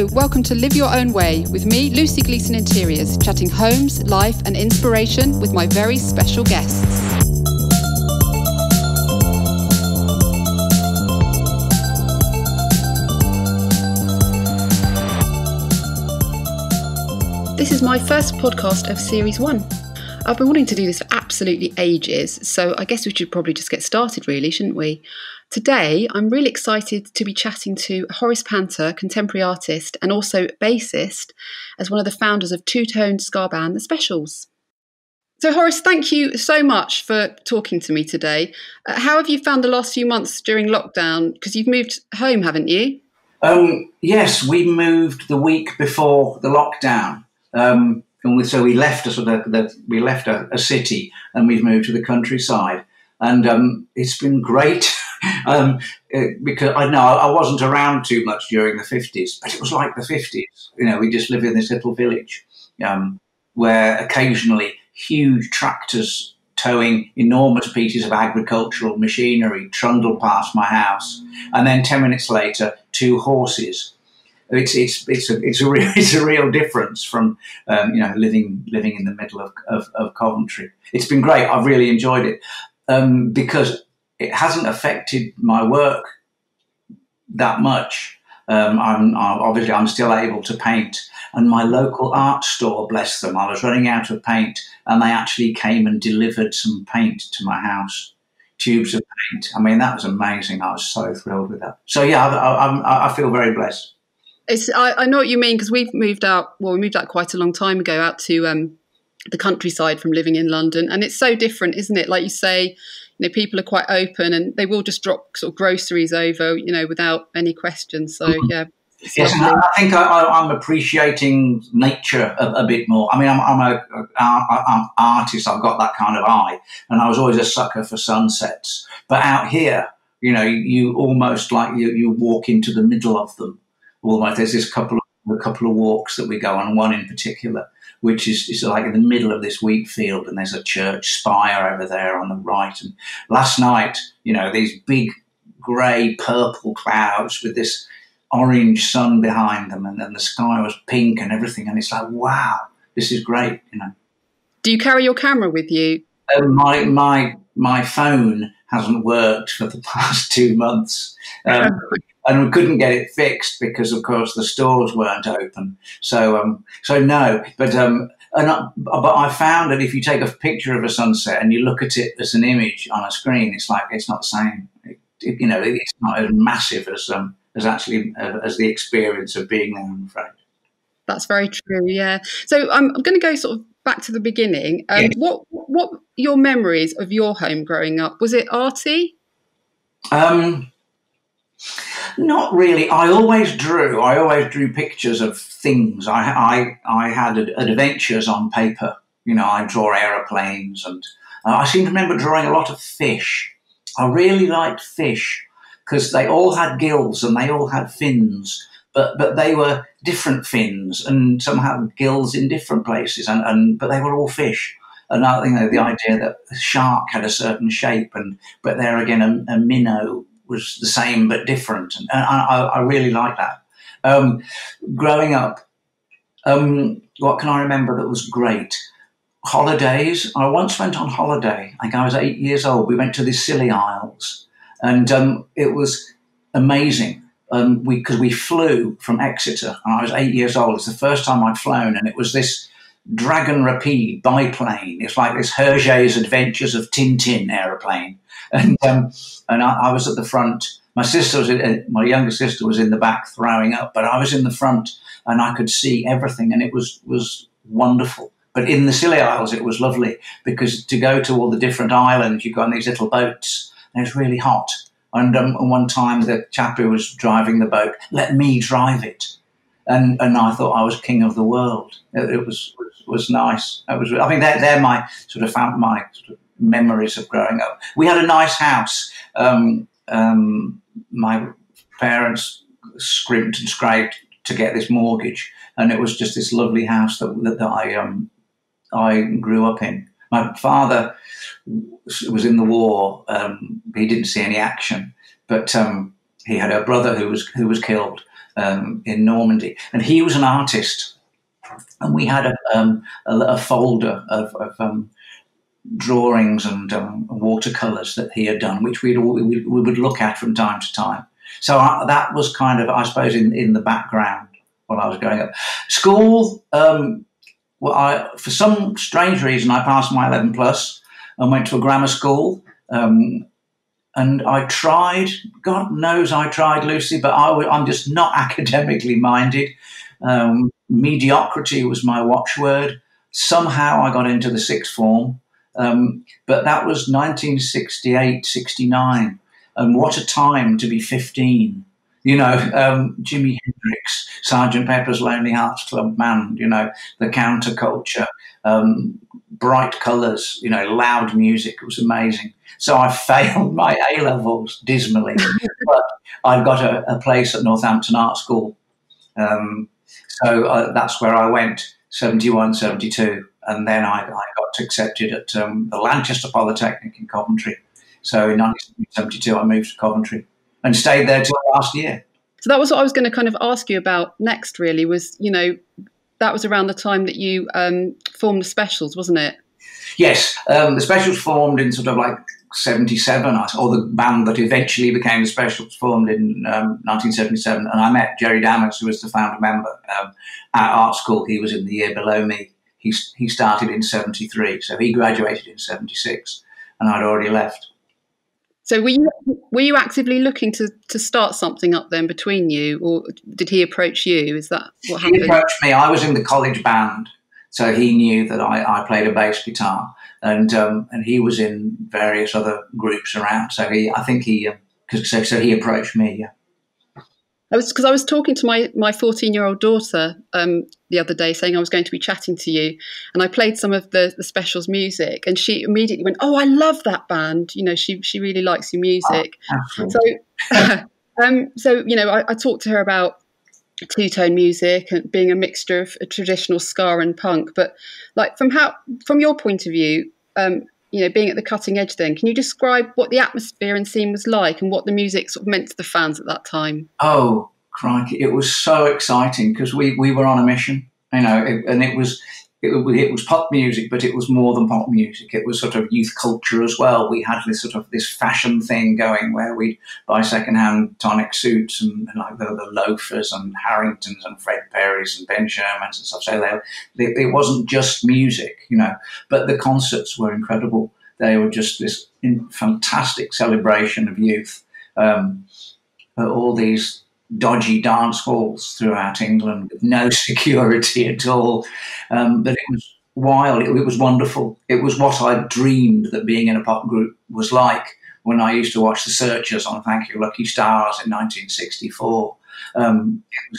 Hello, welcome to Live Your Own Way with me, Lucy Gleeson Interiors, chatting homes, life and inspiration with my very special guests. This is my first podcast of Series 1. I've been wanting to do this for absolutely ages, so I guess we should probably just get started really, shouldn't we? Today, I'm really excited to be chatting to Horace Panter, contemporary artist and also bassist, as one of the founders of two-tone ska band, The Specials. So Horace, thank you so much for talking to me today. How have you found the last few months during lockdown? Because you've moved home, haven't you? Yes, we moved the week before the lockdown. So we left a city and we've moved to the countryside, and it's been great because I wasn't around too much during the 50s, but it was like the 50s. You know, we just live in this little village where occasionally huge tractors towing enormous pieces of agricultural machinery trundle past my house, and then 10 minutes later, two horses. It's a real difference from living in the middle of Coventry. It's been great. I've really enjoyed it because it hasn't affected my work that much. I'm still able to paint, and my local art store, bless them, I was running out of paint, and they actually came and delivered some paint to my house, tubes of paint. I mean, that was amazing. I was so thrilled with that. So yeah, I feel very blessed. I know what you mean, because we've moved out. Well, we moved out quite a long time ago, out to the countryside from living in London, and it's so different, isn't it? Like you say, people are quite open, and they will just drop sort of groceries over, without any question. So yeah. Yes, and I think I'm appreciating nature a bit more. I mean, I'm an artist. I've got that kind of eye, and I was always a sucker for sunsets. But out here, you almost like you walk into the middle of them. Almost, there's a couple of walks that we go on, one in particular, which is like in the middle of this wheat field, and there's a church spire over there on the right. And last night, these big grey purple clouds with this orange sun behind them, and then the sky was pink and everything, and it's like, wow, this is great. Do you carry your camera with you? My phone hasn't worked for the past 2 months. And we couldn't get it fixed because, of course, the stores weren't open. So no. But I found that if you take a picture of a sunset and you look at it as an image on a screen, it's like it's not the same. It's not as massive as the experience of being there, I'm afraid. That's very true. Yeah. So I'm going to go sort of back to the beginning. Yes. What your memories of your home growing up? Was it arty? Not really. I always drew pictures of things. I had adventures on paper. I draw aeroplanes, and I seem to remember drawing a lot of fish. I really liked fish because they all had gills and they all had fins, but they were different fins, and some had gills in different places, but they were all fish. And I think the idea that a shark had a certain shape, but there again a minnow was the same but different, and I really like that. Growing up, what can I remember that was great? Holidays. I once went on holiday. I think I was 8 years old. We went to the Scilly Isles, and it was amazing. Because we flew from Exeter, and I was 8 years old. It's the first time I'd flown, and it was this Dragon Rapide biplane. It's like this Hergé's Adventures of Tintin aeroplane. And I was at the front. My younger sister was in the back throwing up, but I was in the front, and I could see everything, and it was wonderful. But in the Scilly Isles, it was lovely because to go to all the different islands, you go on these little boats, and it's really hot. And one time, the chap who was driving the boat let me drive it, and I thought I was king of the world. It was nice. I think they're my sort of memories of growing up. We had a nice house. My parents scrimped and scraped to get this mortgage, and it was just this lovely house that I grew up in. My father was in the war. He didn't see any action, but he had a brother who was killed, in Normandy, and he was an artist, and we had a folder of drawings and watercolors that he had done, which we would look at from time to time. So that was kind of, I suppose, in the background while I was growing up. School, for some strange reason, I passed my 11 plus and went to a grammar school. And I tried, God knows I tried, Lucy, but I'm just not academically minded. Mediocrity was my watchword. Somehow I got into the sixth form, but that was 1968, 69. And what a time to be 15. You know, Jimi Hendrix, Sergeant Pepper's Lonely Hearts Club Band, you know, the counterculture, bright colours, you know, loud music. It was amazing. So I failed my A-levels dismally, but I got a place at Northampton Art School. So that's where I went, 71, 72. And then I got accepted at the Lancaster Polytechnic in Coventry. So in 1972, I moved to Coventry and stayed there till last year. So that was what I was going to kind of ask you about next, really, was, you know, that was around the time that you formed the Specials, wasn't it? Yes, the Specials formed in sort of like 77, or the band that eventually became the Specials formed in 1977. And I met Jerry Dammers, who was the founder member at art school. He was in the year below me. He started in 73, so he graduated in 76, and I'd already left. So were you actively looking to start something up then between you, or did he approach you? Is that what happened? He approached me. I was in the college band, so he knew that I played a bass guitar, and he was in various other groups around. So he approached me. Yeah. I was talking to my 14-year-old daughter the other day, saying I was going to be chatting to you, and I played some of the Specials music, and she immediately went, "Oh, I love that band." You know, she really likes your music. Oh, so you know, I talked to her about two-tone music and being a mixture of a traditional ska and punk, but like from your point of view, you know, being at the cutting edge, then can you describe what the atmosphere and scene was like and what the music sort of meant to the fans at that time? Oh, crikey. It was so exciting because we were on a mission, you know, and it was pop music, but it was more than pop music. It was sort of youth culture as well. We had this fashion thing going where we'd buy secondhand tonic suits and like the loafers and Harringtons and Fred Perrys and Ben Shermans and stuff. So it wasn't just music, you know, but the concerts were incredible. They were just this fantastic celebration of youth. All these dodgy dance halls throughout England with no security at all. But it was wild. It was wonderful. It was what I dreamed that being in a pop group was like when I used to watch The Searchers on Thank You Lucky Stars in 1964.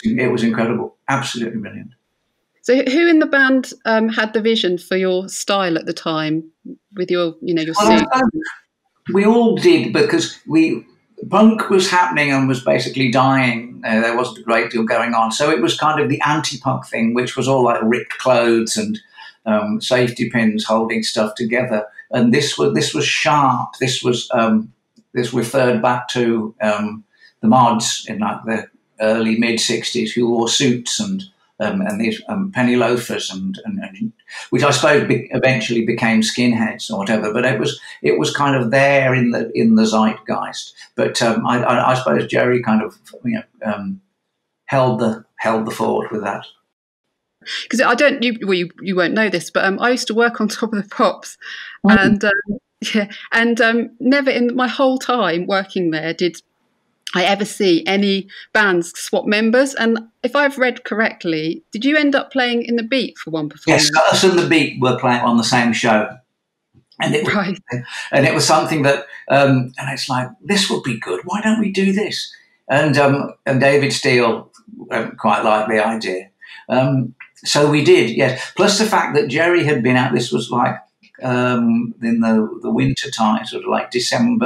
It was incredible. Absolutely brilliant. So who in the band had the vision for your style at the time with your suit? We all did, because punk was happening and was basically dying. There wasn't a great deal going on. So it was kind of the anti-punk thing, which was all like ripped clothes and safety pins holding stuff together. And this was sharp. This referred back to the mods in like the early mid-60s who wore suits and these penny loafers and which I suppose eventually became skinheads or whatever. But it was kind of there in the zeitgeist. But I suppose Jerry kind of held the fort with that. Because you won't know this, but I used to work on Top of the Pops, and never in my whole time working there did I ever see any bands swap members. And if I've read correctly, did you end up playing in the Beat for one performance? Yes, us and the Beat were playing on the same show. And it was something that, and it's like, this would be good. Why don't we do this? And David Steele quite liked the idea. So we did, yes. Plus the fact that Jerry had been out, this was like in the winter time, sort of like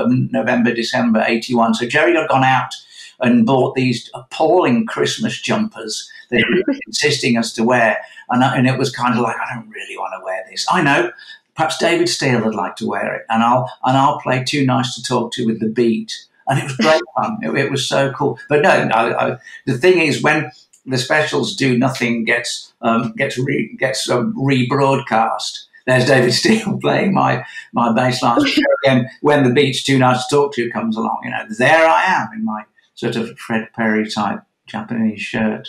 November, December 81. So Jerry had gone out and bought these appalling Christmas jumpers that he was insisting us to wear. And it was kind of like, I don't really want to wear this. I know, perhaps David Steele would like to wear it. And I'll play Too Nice to Talk To with the Beat. and it was great fun. It was so cool. But no, the thing is, when the Specials Do Nothing gets rebroadcast, there's David Steele playing my bass lines. Again, when The Beat's Too Nice to Talk To comes along, there I am in my sort of Fred Perry type Japanese shirt.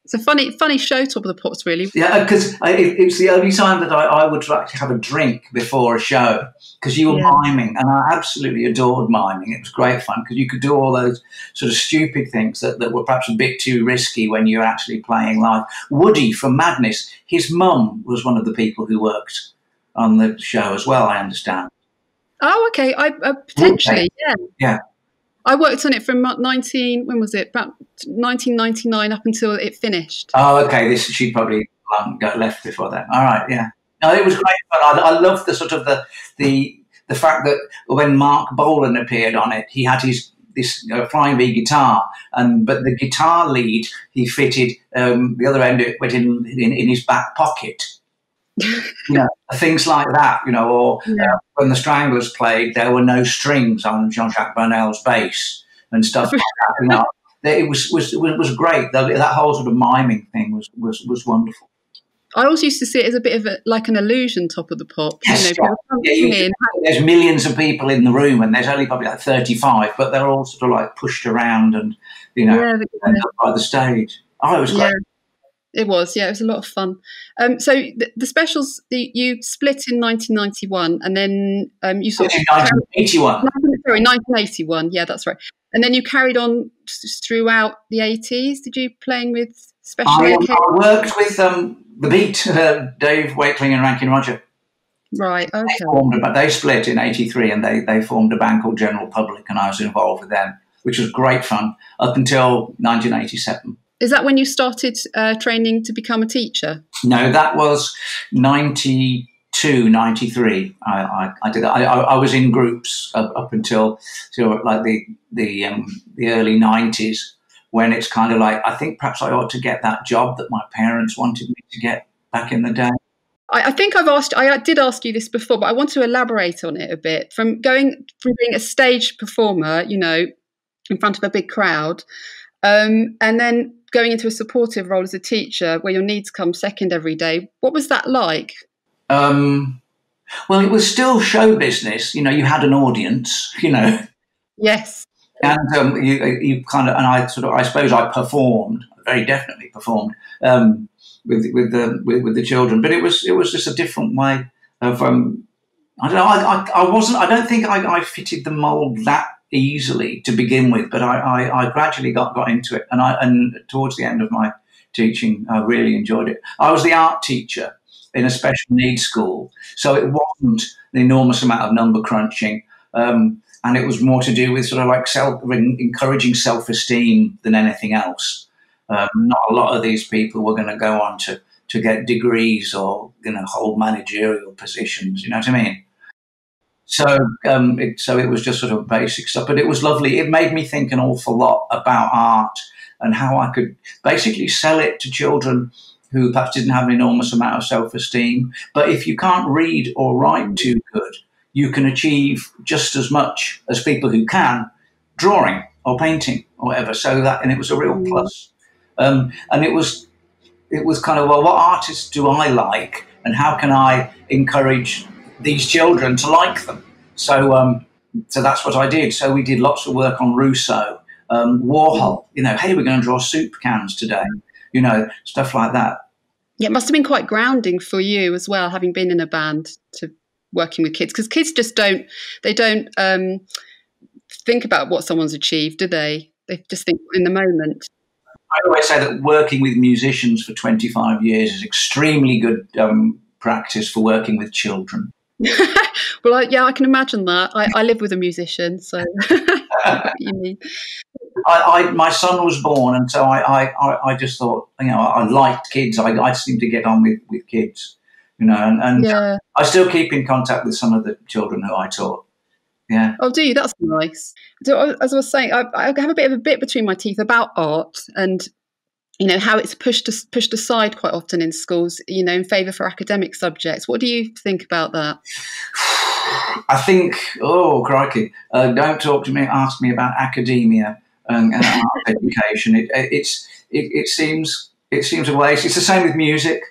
It's a funny show, Top of the Pops, really. Yeah, because it's the only time that I would like to have a drink before a show, because you were miming, and I absolutely adored miming. It was great fun because you could do all those sort of stupid things that were perhaps a bit too risky when you're actually playing live. Woody from Madness, his mum was one of the people who worked on the show as well, I understand. Oh, okay. I potentially, Yeah. I worked on it from about 1999 up until it finished. Oh, okay. She probably got left before that. All right, yeah. No, it was great fun. I love the sort of the fact that when Mark Bolan appeared on it, he had this Flying V guitar, but the guitar lead he fitted the other end of it went in his back pocket. Things like that. Or when the Stranglers played, there were no strings on Jean-Jacques Burnell's bass and stuff like that. It was great. That whole sort of miming thing was wonderful. I always used to see it as a bit of like an illusion, Top of the Pops. Yes, there's millions of people in the room, and there's only probably like 35, but they're all sort of like pushed around and by the stage. Oh, it was great. It was, it was a lot of fun. So the Specials, you split in 1991, and then you sort of 1981. 1981. Yeah, that's right. And then you carried on throughout the 80s. Did you playing with Special? I worked with The Beat, Dave Wakeling and Rankin Roger. Right. Okay. They split in '83, and they formed a band called General Public, and I was involved with them, which was great fun up until 1987. Is that when you started training to become a teacher? No, that was 92, 93. I did that. I was in groups up until like the early 90s, when it's kind of like, I think perhaps I ought to get that job that my parents wanted me to get back in the day. I think I did ask you this before, but I want to elaborate on it a bit. From being a stage performer, in front of a big crowd, and then going into a supportive role as a teacher where your needs come second every day. What was that like? Well, it was still show business. You had an audience, Yes. And you kind of, and I suppose I performed, very definitely performed with the children, but it was just a different way of, I don't know, I don't think I fitted the mould that easily to begin with, but I gradually got into it, and towards the end of my teaching, I really enjoyed it. I was the art teacher in a special needs school, so it wasn't an enormous amount of number crunching, and it was more to do with sort of like encouraging self-esteem than anything else. Not a lot of these people were going to go on to get degrees or hold managerial positions. You know what I mean? So it was just sort of basic stuff, but it was lovely. It made me think an awful lot about art and how I could basically sell it to children who perhaps didn't have an enormous amount of self-esteem. But if you can't read or write too good, you can achieve just as much as people who can, drawing or painting or whatever. And it was a real plus. And it was kind of, well, what artists do I like, and how can I encourage these children to like them? So that's what I did. So we did lots of work on Rousseau, Warhol. Hey, we're going to draw soup cans today. Stuff like that. Yeah, it must have been quite grounding for you as well, having been in a band, to working with kids, because kids just don't think about what someone's achieved, do they? They just think in the moment. I always say that working with musicians for 25 years is extremely good practice for working with children. Well, I can imagine that. I live with a musician, so I know what you mean. My son was born, and so I just thought, I liked kids. I seemed to get on with kids, and I still keep in contact with some of the children who I taught. Yeah. Oh, do you? That's nice. So, as I was saying, I have a bit of a bit between my teeth about art and how it's pushed aside quite often in schools, in favour for academic subjects. What do you think about that? I think, oh crikey, don't talk to me, ask me about academia and art education. It seems a waste. It's the same with music.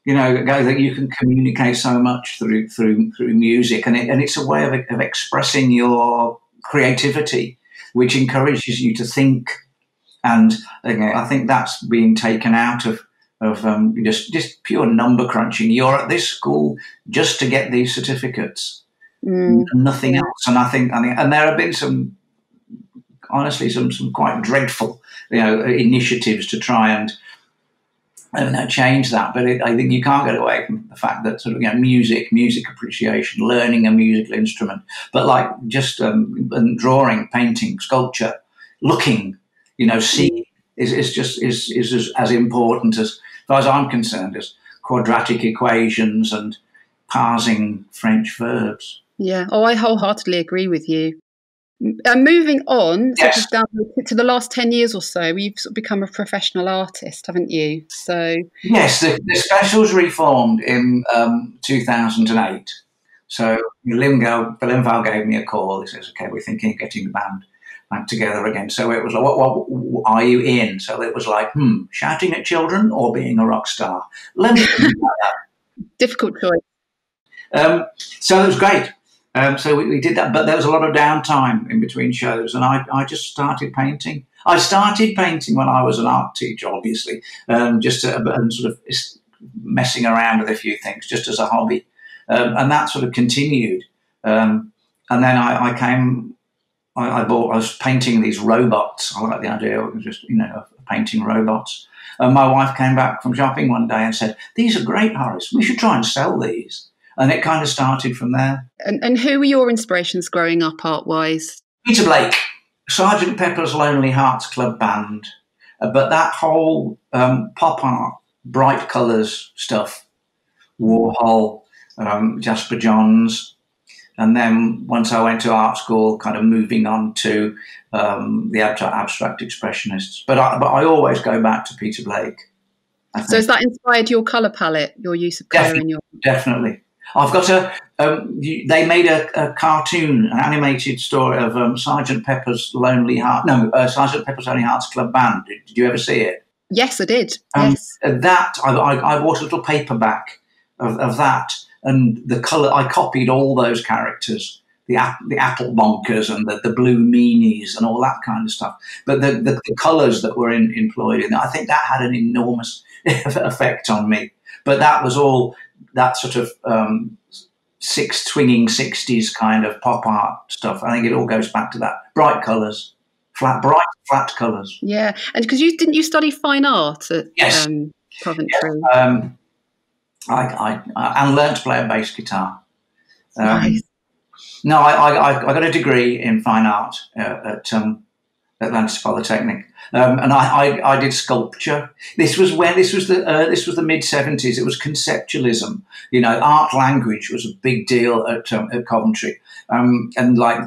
You know, that you can communicate so much through music, and it's a way of expressing your creativity, which encourages you to think. And I think that's being taken out of just pure number crunching. You're at this school just to get these certificates, nothing else. And I think, and there have been honestly, some quite dreadful, initiatives to try and change that. But I think you can't get away from the fact that sort of music appreciation, learning a musical instrument, but like just and drawing, painting, sculpture, looking, seeing is as important, as far as I'm concerned, as quadratic equations and parsing French verbs. Yeah. Oh, I wholeheartedly agree with you. Moving on, yes, down to the last 10 years or so, you've sort of become a professional artist, haven't you? So yes, the Specials reformed in 2008. So Val gave me a call. He says, "Okay, we're thinking of getting the band back together again." So it was like, "What are you in?" So it was like, shouting at children or being a rock star. Let me think about that. Difficult choice. So it was great. So we did that, but there was a lot of downtime in between shows, and I just started painting. I started painting when I was an art teacher, obviously, and sort of messing around with a few things, just as a hobby, and that sort of continued. And then I was painting these robots. I like the idea of just painting robots. And my wife came back from shopping one day and said, "These are great, Horace. We should try and sell these." And it kind of started from there. And who were your inspirations growing up, art-wise? Peter Blake, Sergeant Pepper's Lonely Hearts Club Band. But that whole pop art, bright colours stuff, Warhol, Jasper Johns. And then once I went to art school, kind of moving on to the abstract expressionists. But I always go back to Peter Blake. So has that inspired your colour palette, your use of colour in your... Definitely. I've got they made a cartoon, an animated story of Sergeant Pepper's Lonely Hearts Club Band. Did you ever see it? Yes, I did. Yes. That, I bought a little paperback of that, and the colour, I copied all those characters, the apple bonkers and the blue meanies and all that kind of stuff. But the colours that were employed in that, I think that had an enormous effect on me. But that was all that sort of swinging 60s kind of pop art stuff. I think it all goes back to that. Bright colours, flat colours. Yeah, and because didn't you study fine art at Coventry? Yes. I learned to play a bass guitar. Nice. No, I got a degree in fine art at Atlantis Polytechnic, and I did sculpture. This was the mid-70s. It was conceptualism. Art language was a big deal at Coventry, and like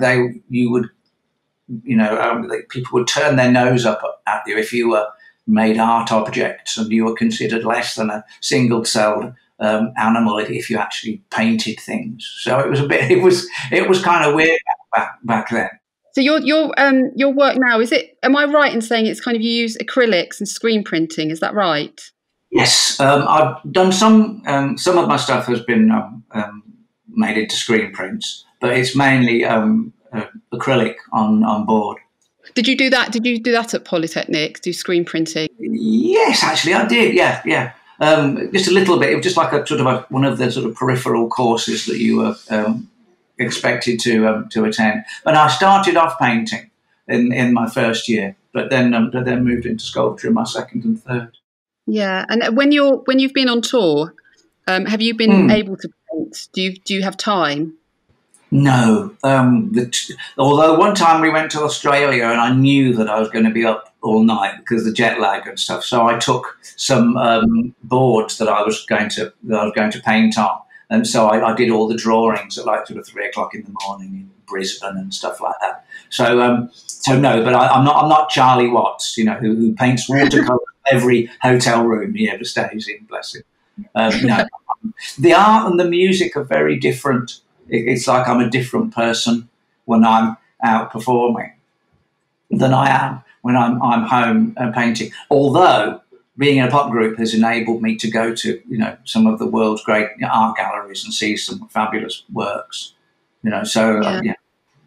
people would turn their nose up at you if you were made art objects, and you were considered less than a single-celled animal if you actually painted things. So it was kind of weird back then. So your work now, am I right in saying it's kind of, you use acrylics and screen printing, is that right? Yes, I've done some of my stuff has been made into screen prints, but it's mainly acrylic on board. Did you do that at Polytechnic, do screen printing? Yes, actually I did, yeah. Just a little bit. It was just like one of the sort of peripheral courses that you were expected to attend. But I started off painting in my first year, but then moved into sculpture in my second and third. Yeah, and when you've been on tour, have you been able to paint? Do you have time? No. Although one time we went to Australia and I knew that I was going to be up all night because of the jet lag and stuff. So I took some boards that I was going to paint on, and so I did all the drawings at like sort of 3 o'clock in the morning in Brisbane and stuff like that. So no, but I'm not Charlie Watts, who paints watercolour every hotel room he ever stays in. Bless him. No, the art and the music are very different. It's like I'm a different person when I'm out performing than I am when I'm home painting. Although being in a pop group has enabled me to go to, some of the world's great art galleries and see some fabulous works. So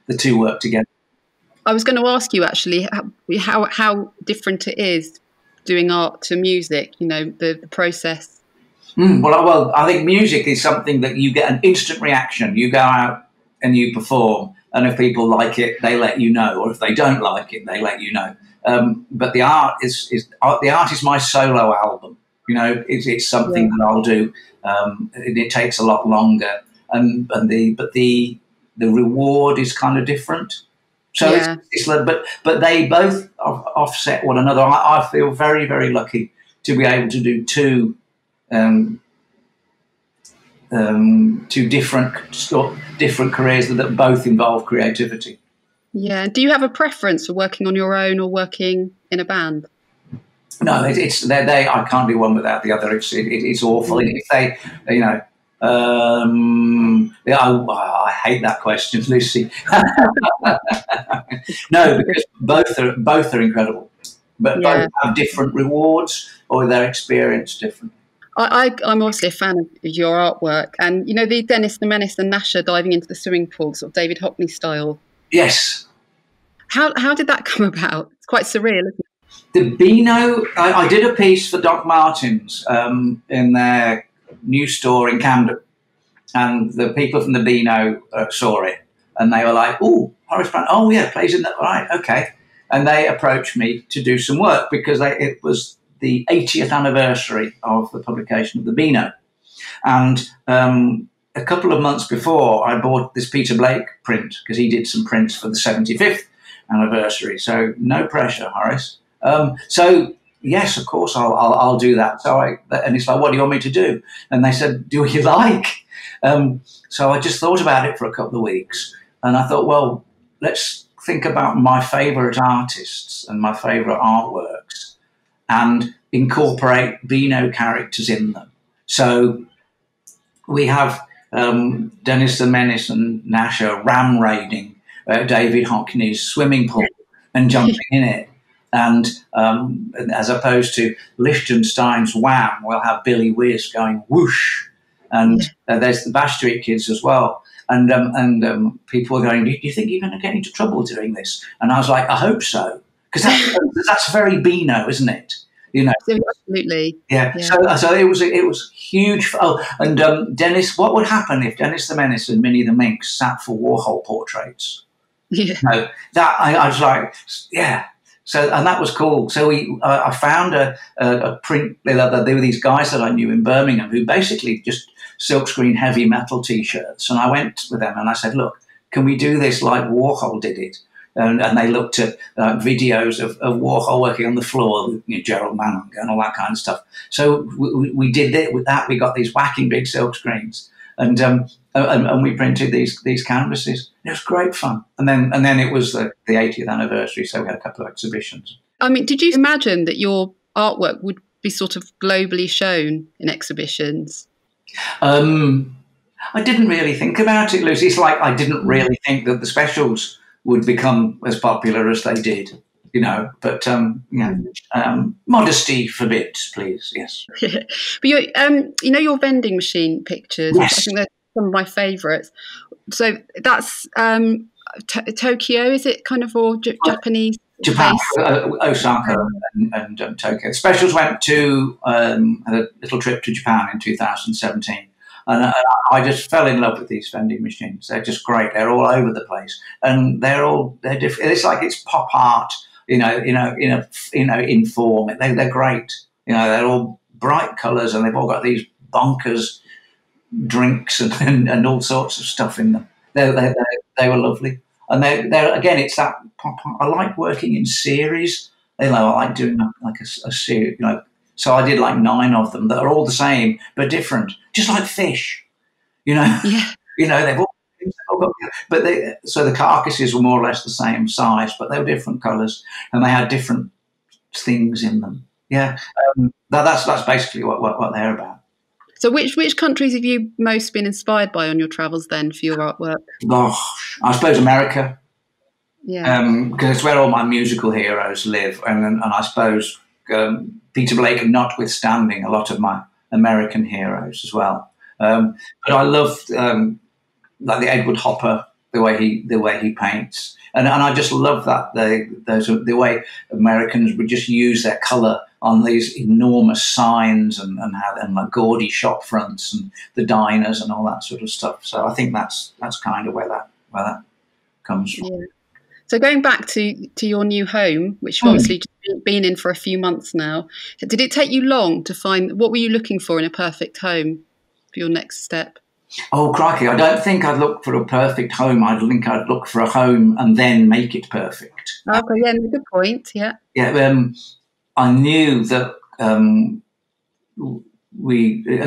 the two work together. I was going to ask you actually how different it is doing art to music. The process. Well, I think music is something that you get an instant reaction. You go out and you perform, and if people like it, they let you know, or if they don't like it, they let you know. But the art is my solo album. It's something that I'll do. It takes a lot longer, but the reward is kind of different. So but they both offset one another. I feel very, very lucky to be able to do two different careers that both involve creativity. Yeah. Do you have a preference for working on your own or working in a band? No, I can't do one without the other. It's awful. If they, I hate that question, Lucy. No, because both are incredible, but both have different rewards, or their experience different. I'm obviously a fan of your artwork, and the Dennis the Menace and Nasher diving into the swimming pool, sort of David Hockney style. Yes. How did that come about? It's quite surreal, isn't it? The Beano, I did a piece for Doc Martens in their new store in Camden, and the people from the Beano saw it, and they were like, "Oh, Horace Panter, oh yeah, plays in that, right, okay." And they approached me to do some work because it was the 80th anniversary of the publication of the Beano. And a couple of months before, I bought this Peter Blake print because he did some prints for the 75th anniversary. So no pressure, Horace. So yes, of course, I'll do that. And it's like, what do you want me to do? And they said, do what you like. So I just thought about it for a couple of weeks, and I thought, well, let's think about my favourite artists and my favourite artworks, and incorporate Beano characters in them. So we have Dennis the Menace and Nasher ram raiding David Hockney's swimming pool and jumping in it. And as opposed to Liechtenstein's Wham, we'll have Billy Whiz going whoosh. And there's the Bash Street Kids as well. And people were going, do you think you're going to get into trouble doing this? And I was like, I hope so. Because that's very Beano, isn't it? Absolutely. Yeah. So it was huge. Oh, and Dennis, what would happen if Dennis the Menace and Minnie the Minx sat for Warhol portraits? Yeah. I was like, yeah. So, and that was cool. So I found a print. There were these guys that I knew in Birmingham who basically just silkscreen heavy metal T-shirts. And I went with them and I said, look, can we do this like Warhol did it? And they looked at videos of Warhol working on the floor, Gerald Manning and all that kind of stuff. So we did it with that. We got these whacking big silk screens, and we printed these canvases. It was great fun. And then it was the 80th anniversary, so we had a couple of exhibitions. I mean, did you imagine that your artwork would be sort of globally shown in exhibitions? I didn't really think about it, Lucy. It's like I didn't really think that the Specials would become as popular as they did, but modesty forbids, please. Yes. But your vending machine pictures, yes. I think they're some of my favourites. So that's Tokyo, is it kind of, or Japanese? Japan, Osaka and Tokyo. Specials went to a little trip to Japan in 2017. And I just fell in love with these vending machines. They're just great. They're all over the place, and they're different. It's like it's pop art, in form. They're great. They're all bright colours, and they've all got these bonkers drinks and all sorts of stuff in them. They were lovely, and they're again. It's that pop art. I like working in series. I like doing like a series. So I did like 9 of them that are all the same but different, just like fish, Yeah. They've all got, so the carcasses were more or less the same size, but they were different colours and they had different things in them. Yeah, that's basically what they're about. So which countries have you most been inspired by on your travels then for your artwork? Gosh, I suppose America. Yeah. Because it's where all my musical heroes live, and I suppose Peter Blake, notwithstanding, a lot of my American heroes as well. But I loved like the Edward Hopper, the way he paints, and I just love that the way Americans would just use their colour on these enormous signs and like gaudy shop fronts and the diners and all that sort of stuff. So I think that's kind of where that comes from. Yeah. So going back to your new home, which you've obviously just been in for a few months now, did it take you long to find, what were you looking for in a perfect home for your next step? Oh, crikey. I don't think I'd look for a perfect home. I think I'd look for a home and then make it perfect. Okay, yeah, good point, yeah. Yeah, I knew that it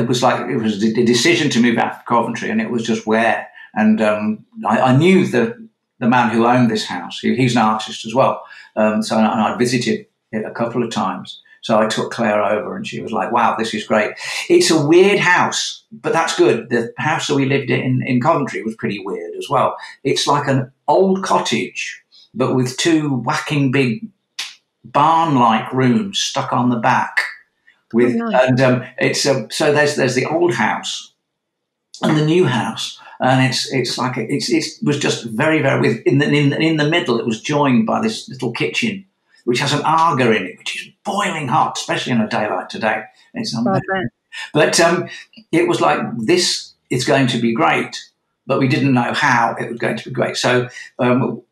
was a decision to move out of Coventry, and it was just where. And I knew the man who owned this house. He's an artist as well. So I visited it a couple of times. So I took Claire over, and she was like, wow, this is great. It's a weird house, but that's good. The house that we lived in Coventry was pretty weird as well. It's like an old cottage, but with two whacking big barn-like rooms stuck on the back. It's so there's the old house and the new house. And it was just very, very in the middle. It was joined by this little kitchen, which has an Aga in it, which is boiling hot, especially on a day like today. It's unbelievable. But it was like, this is going to be great, but we didn't know how it was going to be great. So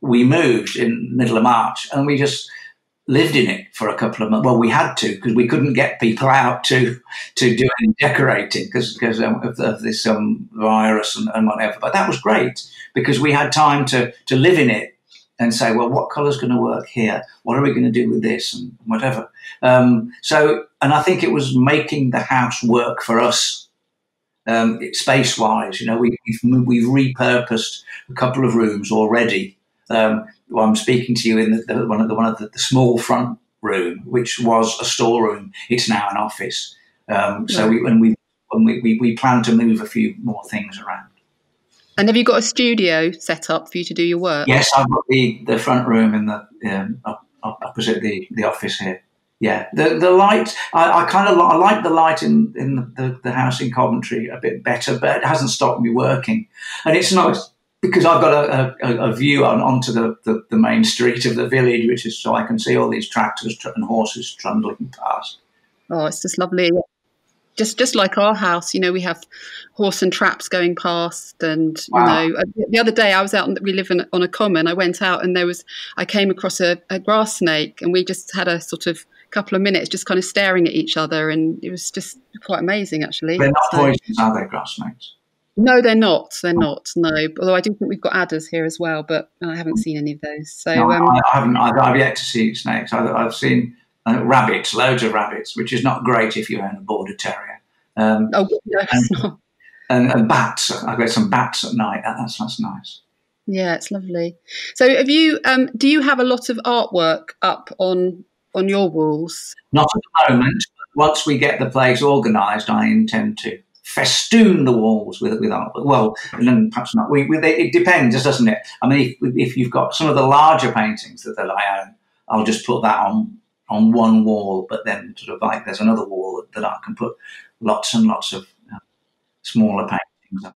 we moved in the middle of March, and we just lived in it for a couple of months. Well, we had to, because we couldn't get people out to do any decorating because of this virus and whatever. But that was great, because we had time to live in it and say, well, what colour's going to work here? What are we going to do with this and whatever? And I think it was making the house work for us space-wise. You know, we've repurposed a couple of rooms already. I'm speaking to you in one of the small front room, which was a storeroom. It's now an office. So we plan to move a few more things around. And have you got a studio set up for you to do your work? Yes, I've got the front room in the opposite the office here. Yeah, the light. I like the light in the house in Coventry a bit better, but it hasn't stopped me working, and it's nice because I've got a view onto the main street of the village, which is so I can see all these tractors and horses trundling past. Oh, it's just lovely. Just like our house, you know, we have horse and traps going past, and wow. You know, the other day I was out. We live on a common. I went out and I came across a grass snake, and we just had a sort of couple of minutes just kind of staring at each other, and it was just quite amazing, actually. They're not poisonous, are they, grass snakes? No, they're not. They're not. No, although I do think we've got adders here as well, but I haven't seen any of those. So no, I haven't. I've yet to see snakes. I've seen rabbits, loads of rabbits, which is not great if you own a border terrier. No, it's not. And bats. I've got some bats at night. That's nice. Yeah, it's lovely. So, have you? Do you have a lot of artwork up on your walls? Not at the moment. Once we get the place organised, I intend to festoon the walls with artwork. Well, perhaps not. It depends, doesn't it? I mean, if you've got some of the larger paintings that I own, I'll just put that on one wall. But then, sort of like, there's another wall that I can put lots and lots of smaller paintings up.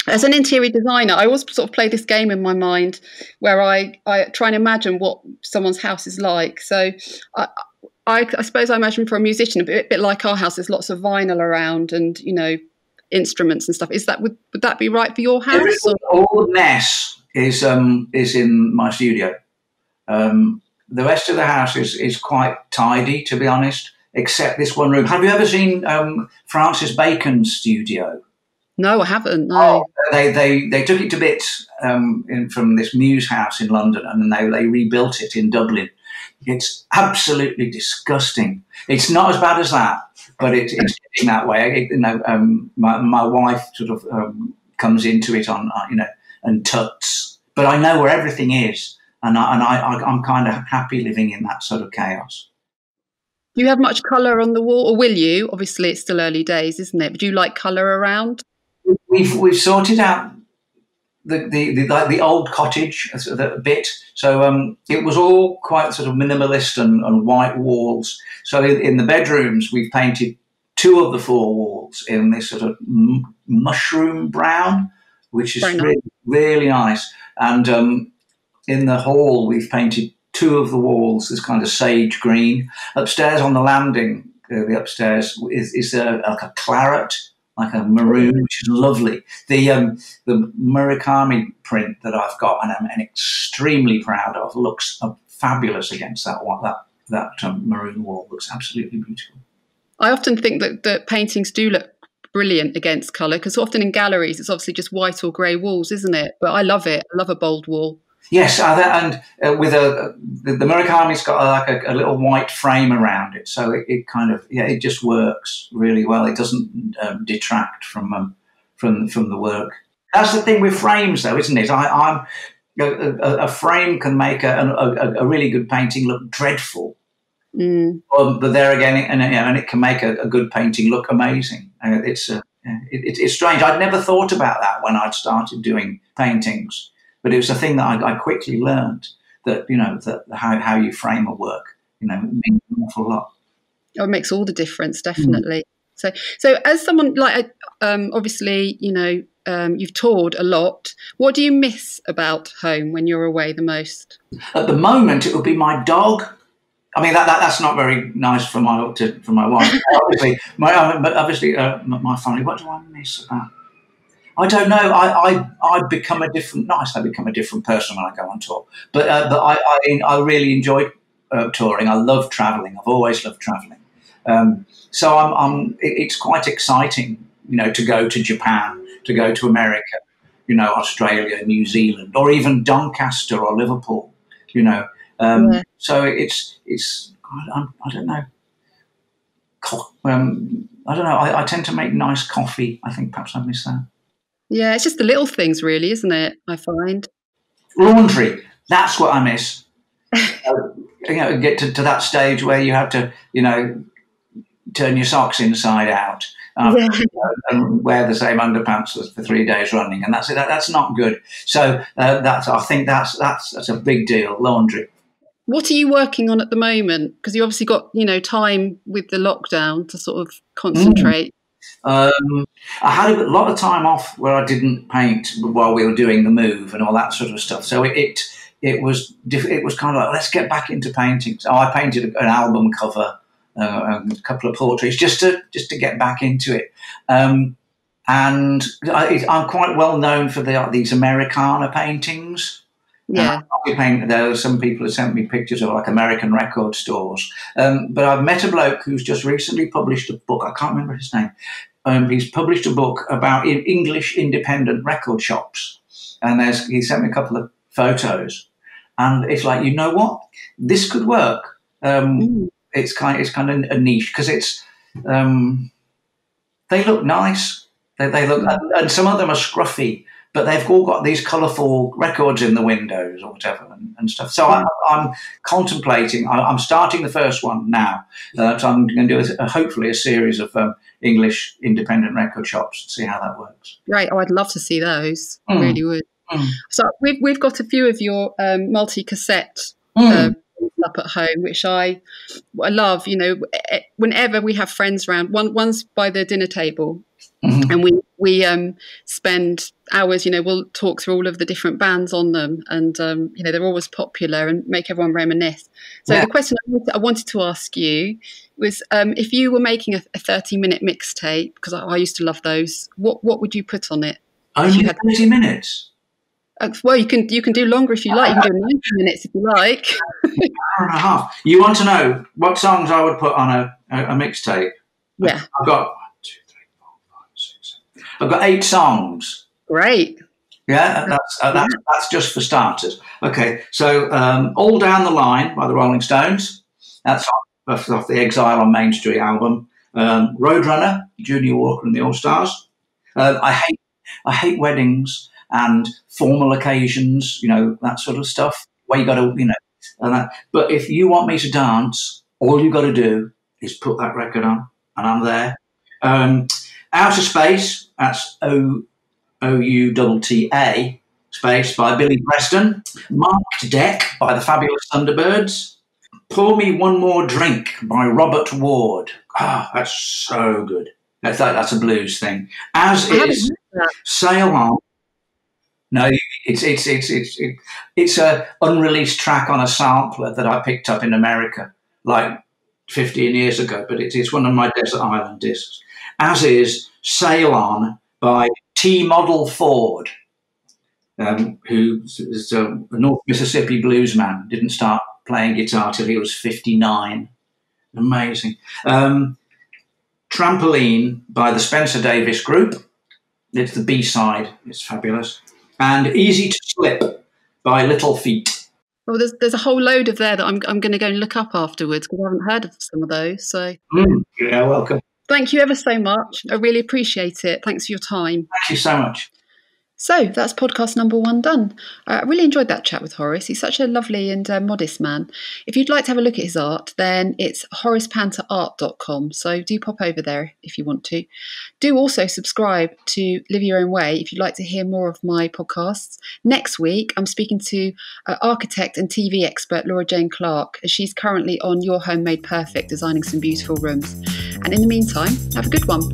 As an interior designer, I always sort of play this game in my mind where I try and imagine what someone's house is like. So I suppose I imagine for a musician, a bit like our house, there's lots of vinyl around and, you know, instruments and stuff. Would that be right for your house? All the mess is in my studio. The rest of the house is quite tidy, to be honest, except this one room. Have you ever seen Francis Bacon's studio? No, I haven't. No. Oh, they took it to bits from this Muse house in London, and then they rebuilt it in Dublin. It's absolutely disgusting. It's not as bad as that, but it's getting that way. My wife sort of comes into it on and tuts, but I know where everything is, and I'm kind of happy living in that sort of chaos. Do you have much colour on the wall, or will you? Obviously, it's still early days, isn't it? But do you like colour around? We've sorted out the old cottage a bit. So it was all quite sort of minimalist and white walls. So in the bedrooms, we've painted 2 of the 4 walls in this sort of mushroom brown, which is really, really nice. And in the hall, we've painted 2 of the walls this kind of sage green. Upstairs on the landing, the upstairs is like a claret, like a maroon, which is lovely. The Murakami print that I've got and I'm extremely proud of looks fabulous against that maroon wall. Looks absolutely beautiful. I often think that paintings do look brilliant against colour, because often in galleries it's obviously just white or grey walls, isn't it? But I love it. I love a bold wall. Yes, and with the Murakami's got like a little white frame around it, so it kind of it just works really well. It doesn't detract from the work. That's the thing with frames, though, isn't it? A frame can make a really good painting look dreadful, but there again, and it can make a good painting look amazing. It's strange. I'd never thought about that when I'd started doing paintings. But it was a thing that I quickly learned, that how you frame a work, means an awful lot. Oh, it makes all the difference, definitely. So as someone like, obviously, you've toured a lot. What do you miss about home when you're away the most? At the moment, it would be my dog. I mean, that's not very nice for my wife. Obviously, my family. What do I miss about? I don't know. I become a different person when I go on tour. But I really enjoyed touring. I love travelling. I've always loved travelling. So it's quite exciting, to go to Japan, to go to America, Australia, New Zealand, or even Doncaster or Liverpool. So it's I don't know. I don't know. I tend to make nice coffee. I think perhaps I miss that. Yeah, it's just the little things, really, isn't it? I find laundry. That's what I miss. Get to that stage where you have to, turn your socks inside out and wear the same underpants for 3 days running, and that's it. That's not good. So I think that's a big deal. Laundry. What are you working on at the moment? Because you obviously got time with the lockdown to sort of concentrate. I had a lot of time off where I didn't paint while we were doing the move and all that sort of stuff. So it was kind of like, let's get back into painting. So I painted an album cover, a couple of portraits, just to get back into it. And I'm quite well known for these Americana paintings. Yeah, there are some people who sent me pictures of like American record stores. But I've met a bloke who's just recently published a book. I can't remember his name. He's published a book about English independent record shops, and he sent me a couple of photos, and it's like, you know what, this could work. It's kind of a niche because it's they look nice. They look, and some of them are scruffy, but they've all got these colourful records in the windows or whatever and stuff. So I'm contemplating. I'm starting the first one now. So I'm going to do hopefully a series of English independent record shops and see how that works. Right. Oh, I'd love to see those. I really would. So we've got a few of your multi-cassette up at home, which I love. Whenever we have friends around, one's by the dinner table. And we spend hours, we'll talk through all of the different bands on them, and they're always popular and make everyone reminisce. So the question I wanted to ask you was, if you were making a 30-minute mixtape, because I used to love those, what would you put on it? Only 30 minutes? Well, you can do longer if you like. You can do 90 minutes if you like. An hour and a half. You want to know what songs I would put on a mixtape? Yeah. I've got 8 songs. Great. Yeah, that's just for starters. Okay, so All Down the Line by the Rolling Stones. That's off the Exile on Main Street album. Roadrunner, Junior Walker and the All Stars. I hate weddings and formal occasions, that sort of stuff, where you got to, but if you want me to dance, all you got to do is put that record on, and I'm there. Outer Space, that's OUTTA, Space by Billy Preston. Marked Deck by the Fabulous Thunderbirds. Pour Me One More Drink by Robert Ward. That's so good. That's a blues thing. As is Sail On. No, it's a unreleased track on a sampler that I picked up in America like 15 years ago, but it's one of my Desert Island discs. As is Sail On by T. Model Ford, who is a North Mississippi blues man. Didn't start playing guitar till he was 59. Amazing. Trampoline by the Spencer Davis Group. It's the B-side. It's fabulous. And Easy to Slip by Little Feat. Well, there's a whole load of there that I'm going to go and look up afterwards because I haven't heard of some of those. So you're welcome. Thank you ever so much. I really appreciate it. Thanks for your time. Thank you so much. So that's podcast number 1 done. I really enjoyed that chat with Horace. He's such a lovely and modest man. If you'd like to have a look at his art, then it's horacepanterart.com. So do pop over there if you want to. Do also subscribe to Live Your Own Way if you'd like to hear more of my podcasts. Next week, I'm speaking to architect and TV expert Laura Jane Clark, as she's currently on Your Home Made Perfect, designing some beautiful rooms. And in the meantime, have a good one.